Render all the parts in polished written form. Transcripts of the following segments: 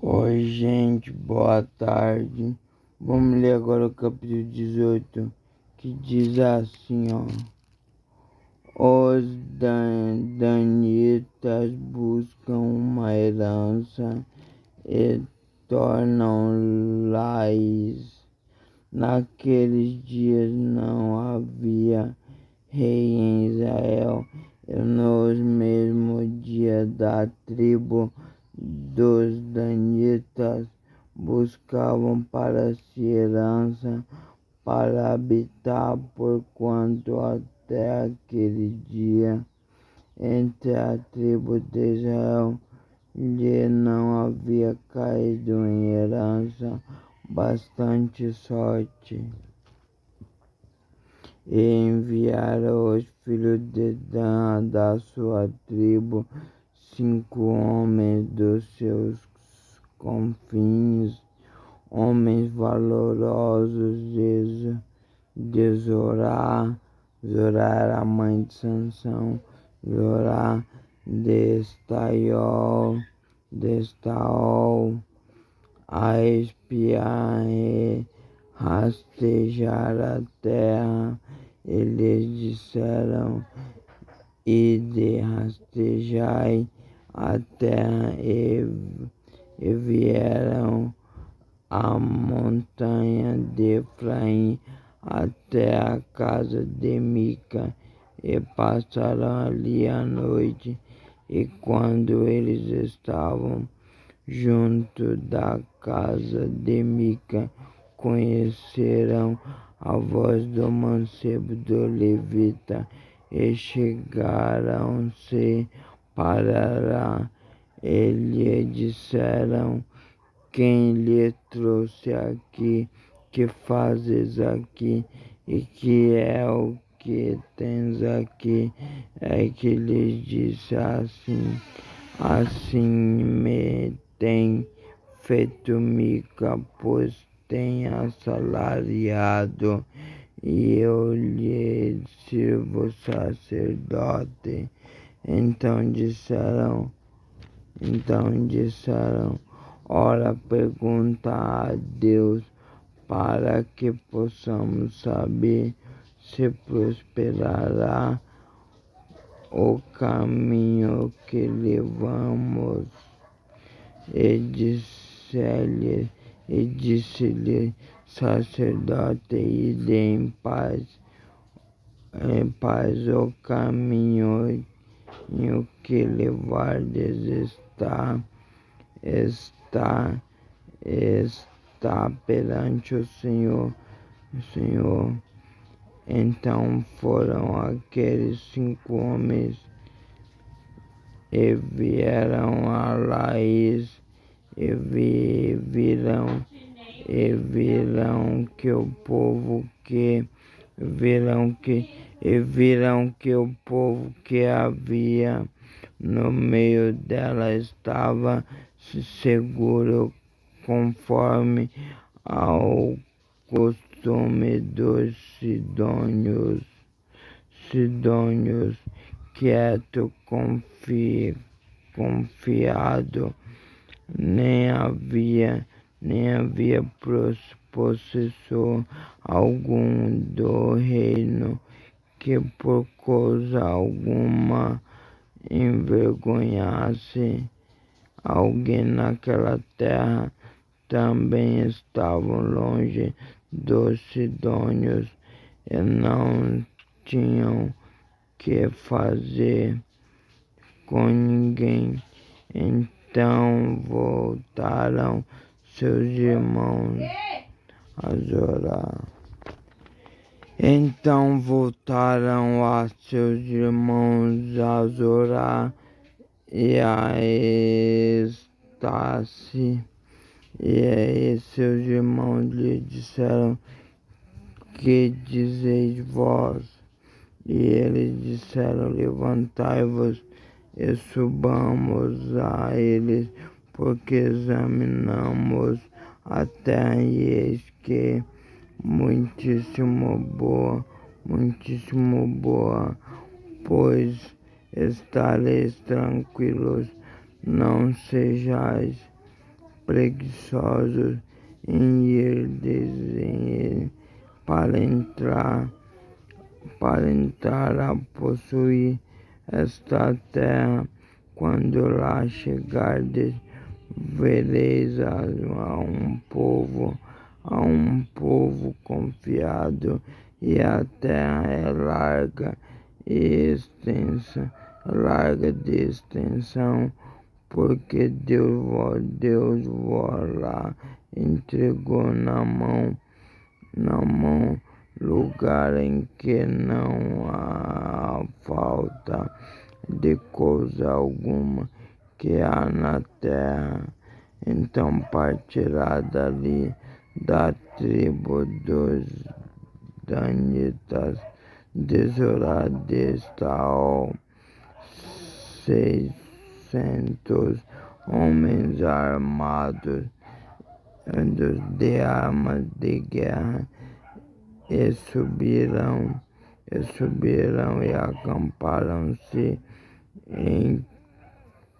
Oi, gente, boa tarde. Vamos ler agora o capítulo 18, que diz assim, ó. Os danitas buscam uma herança e tornam lais. Naqueles dias não havia rei em Israel, e nos mesmos dias da tribo dos danitas buscavam para si herança para habitar, porquanto até aquele dia entre a tribo de Israel lhe não havia caído em herança bastante sorte. E enviaram os filhos de Dan da sua tribo 5 homens dos seus confins, homens valorosos de Zorá. Zorá era a mãe de Sansão, Zorá de Estaol, a espiar e rastejar a terra. Eles disseram: ide, rastejai a terra, e vieram à montanha de Efraim até a casa de Mica, e passaram ali a noite. E quando eles estavam junto da casa de Mica, conheceram a voz do mancebo do levita, e chegaram-se para lá. E lhe disseram: quem lhe trouxe aqui? Que fazes aqui? E que é o que tens aqui? É que lhes disse assim: assim me tem feito Mica, pois tem assalariado, e eu lhe sirvo sacerdote. Então disseram, ora, pergunta a Deus, para que possamos saber se prosperará o caminho que levamos. E disse-lhe sacerdote: ide em paz o caminho que levardes está perante o Senhor. Então foram aqueles 5 homens e vieram a Laís, e viram que o povo que havia no meio dela estava seguro, conforme ao costume dos sidônios, quieto, confiado. Nem havia possessor algum do reino que por coisa alguma envergonhasse alguém naquela terra. Também estavam longe dos sidônios e não tinham que fazer com ninguém. Então voltaram seus irmãos a Zorá. E a Estácio, e seus irmãos lhe disseram: que dizeis vós? E eles disseram: levantai-vos e subamos a eles, porque examinamos a terra, e eis que muitíssimo boa, pois estareis tranquilos, não sejais preguiçosos em ir dizer para entrar a possuir esta terra. Quando lá chegardes, vereis a um povo confiado, e a terra é larga de extensão, porque Deus vos lá entregou na mão, lugar em que não há falta de coisa alguma que há na terra. Então partirá dali da tribo dos danitas, de Saul, 600 homens armados de armas de guerra, e subiram e acamparam-se em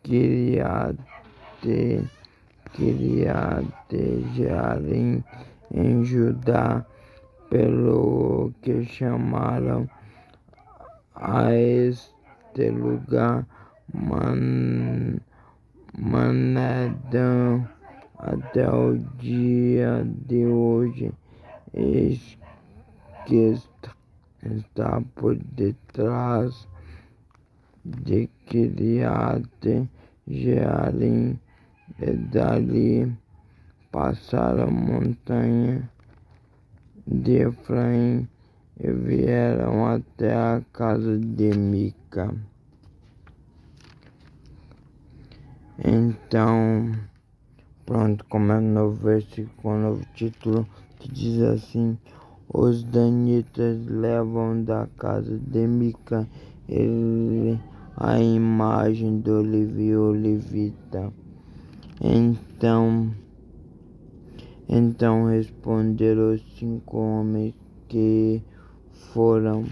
Kiriat-Jearim, em Judá, pelo que chamaram a este lugar Manedã até o dia de hoje. Eis que está por detrás de Kiriat-Jearim, e dali passaram a montanha de Efraim e vieram até a casa de Mica. Então, pronto, começa um novo versículo, um novo título, que diz assim: os danitas levam da casa de Mica a imagem do levita. Então responderam os 5 homens que foram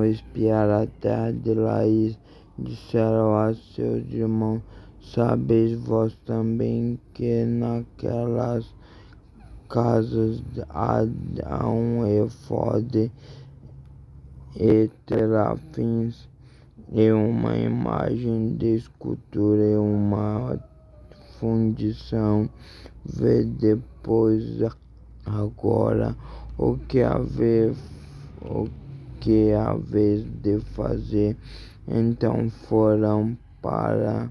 espiar a terra de Laís, disseram a seus irmãos: sabeis vós também que naquelas casas há um efode e terafins, e uma imagem de escultura e uma fundição. Vê, pois, agora o que haveis de fazer. Então foram para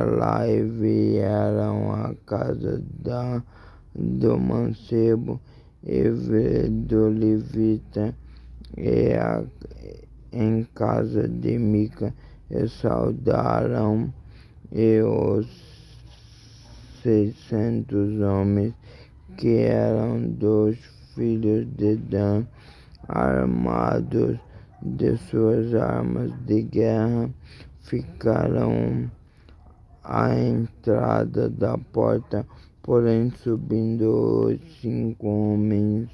lá e vieram à casa do mancebo e do levita, e em casa de Mica, e saudaram, e os 600 homens que eram dos filhos de Dan, armados de suas armas de guerra, ficaram à entrada da porta. Porém, subindo os 5 homens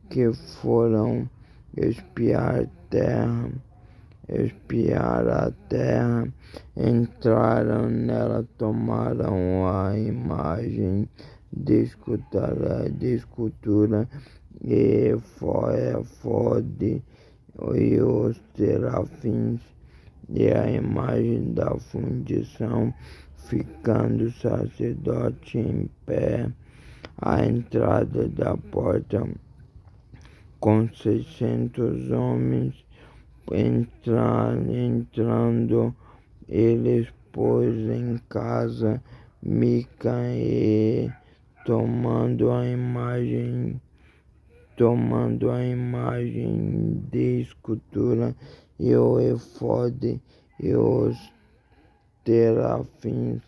que foram espiar a terra, entraram nela, tomaram a imagem de escultura e efode e os terafins e a imagem da fundição, ficando o sacerdote em pé à entrada da porta, com 600 homens. Entrando eles, pois, em casa Mica, e tomando a imagem de escultura e o efode e os terafins,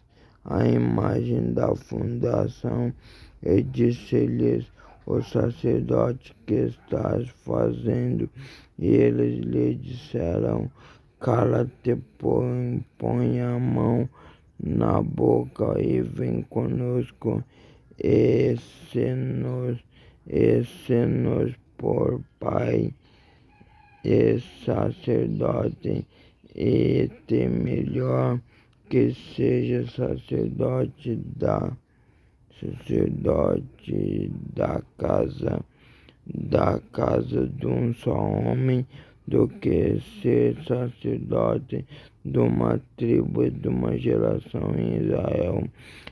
a imagem da fundação, e disse-lhes o sacerdote: que estás fazendo? E eles lhe disseram: cala-te, põe a mão na boca e vem conosco, e se nos por pai e sacerdote, e te melhor que seja sacerdote da casa de um só homem, do que ser sacerdote de uma tribo, de uma geração em Israel.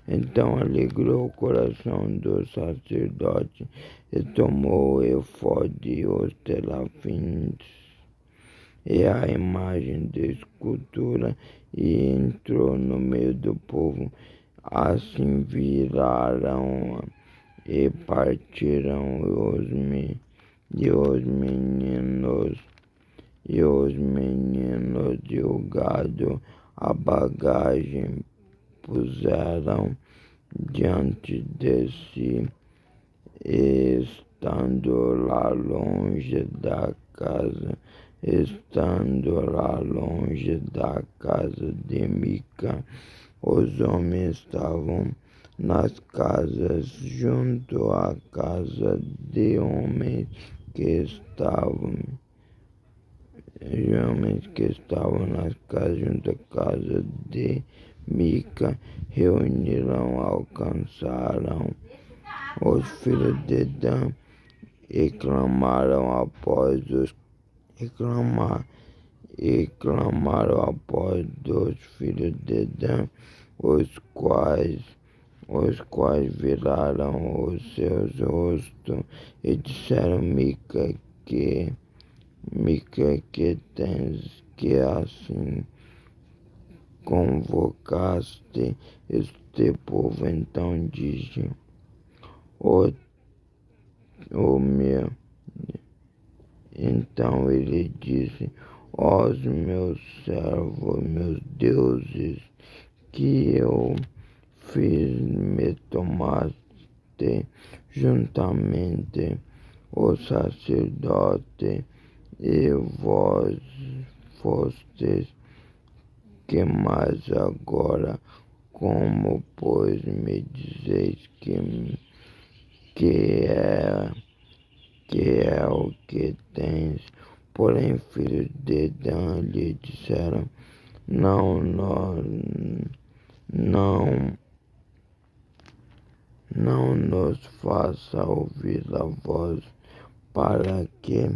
Então alegrou o coração do sacerdote e tomou o efode e os terafins e a imagem de escultura e entrou no meio do povo. Assim viraram e partiram os meninos e o gado, a bagagem puseram diante de si, estando lá longe da casa de Mica. Os homens estavam nas casas, junto à casa de homens que estavam nas casas, junto à casa de Mica, reuniram, alcançaram os filhos de Dan e clamaram após dos filhos de Dan, os quais viraram os seus rostos e disseram: Mica, que tens, que assim convocaste este povo? Então disse o meu. Então ele disse: os meus servos, meus deuses, que eu fiz, me tomaste juntamente o sacerdote, e vós fostes. Que mais agora? Como, pois, me dizeis que é o que tens? Porém, filhos de Dan lhe disseram: não nos faça ouvir a voz, para que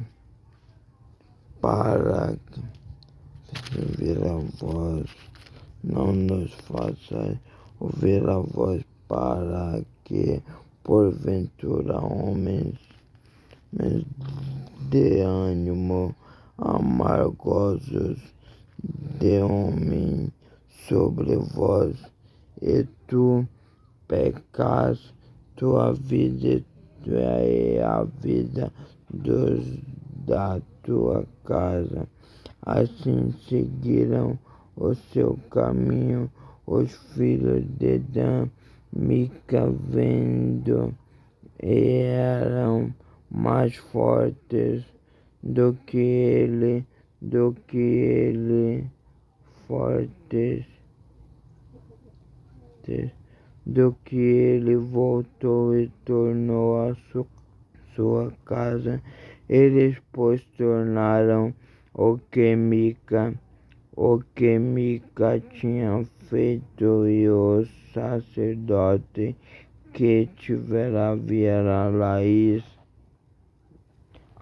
ouvir a voz, não nos faça ouvir a voz, para que porventura homens de ânimo amargosos de homem sobre vós, e tu pecas, tua vida e a vida da tua casa. Assim seguiram o seu caminho os filhos de Dan. Mica, vendo, e eram mais fortes do que ele, voltou e tornou a sua casa. Eles, pois, tornaram o que Mica tinha feito, e o sacerdote que tivera viera Laís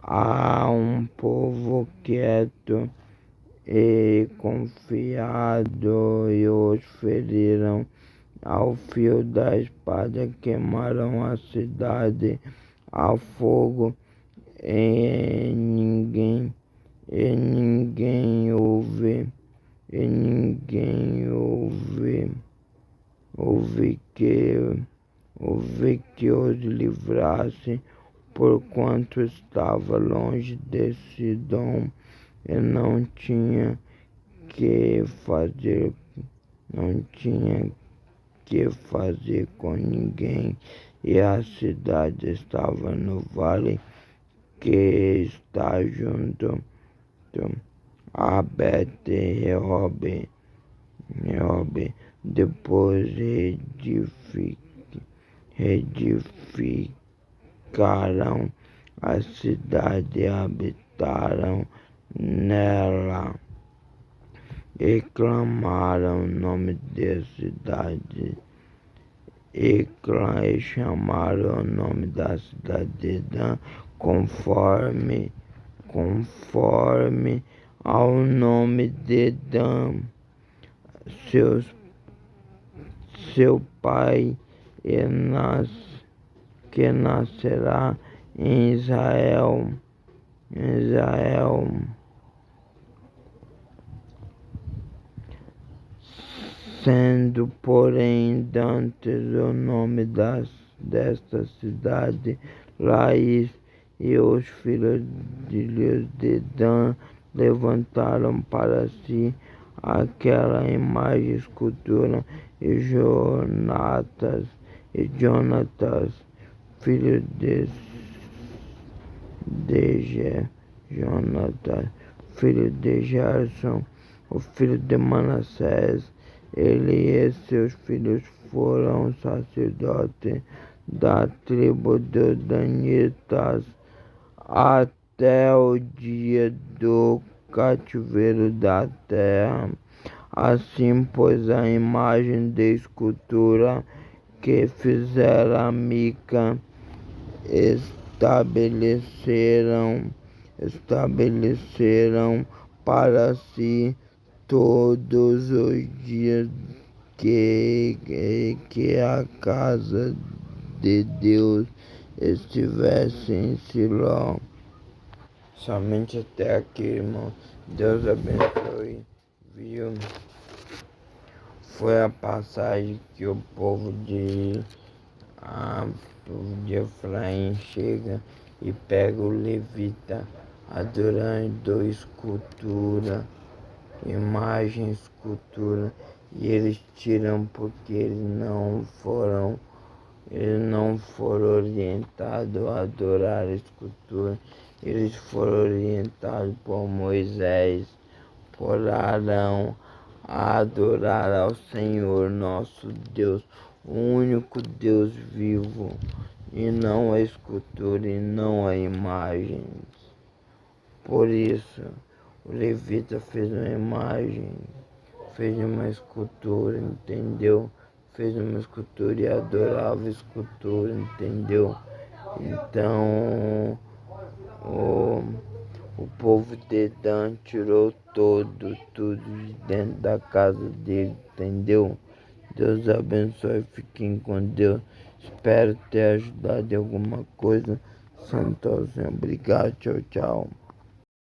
a um povo quieto e confiado, e os feriram ao fio da espada, queimaram a cidade a fogo, e ninguém houve que os livrasse, porquanto estava longe de Sidom, e não tinha que fazer com ninguém, e a cidade estava no vale que está junto a Bet-rehob. Depois reedificaram a cidade e habitaram nela. e clamaram o nome da cidade, e chamaram o nome da cidade de Dan, conforme ao nome de Dan, seus, seu pai, que nascerá em Israel, sendo, porém, dantes o nome desta cidade Laís, e os filhos de Dan levantaram para si aquela imagem escultura, e Jonatas, filho de Jonatas, filho de Gerson, o filho de Manassés. Ele e seus filhos foram sacerdotes da tribo dos Danitas até o dia do cativeiro da terra. Assim, pois, a imagem de escultura que fizera Mica estabeleceram para si todos os dias que a casa de Deus estivesse em Siló. Somente até aqui, irmão. Deus abençoe. Viu? Foi a passagem que o povo de Efraim chega e pega o levita adorando escultura, imagem, escultura, e eles tiram porque eles não foram orientados a adorar a escultura, eles foram orientados por Moisés, por Arão, a adorar ao Senhor nosso Deus, o único Deus vivo, e não a escultura e não a imagem. Por isso, o levita fez uma imagem, fez uma escultura, entendeu? Fez uma escultura e adorava a escultura, entendeu? Então, o povo de Dan tirou tudo de dentro da casa dele, entendeu? Deus abençoe, fiquem com Deus. Espero ter ajudado em alguma coisa. Santo Senhor, obrigado, tchau, tchau.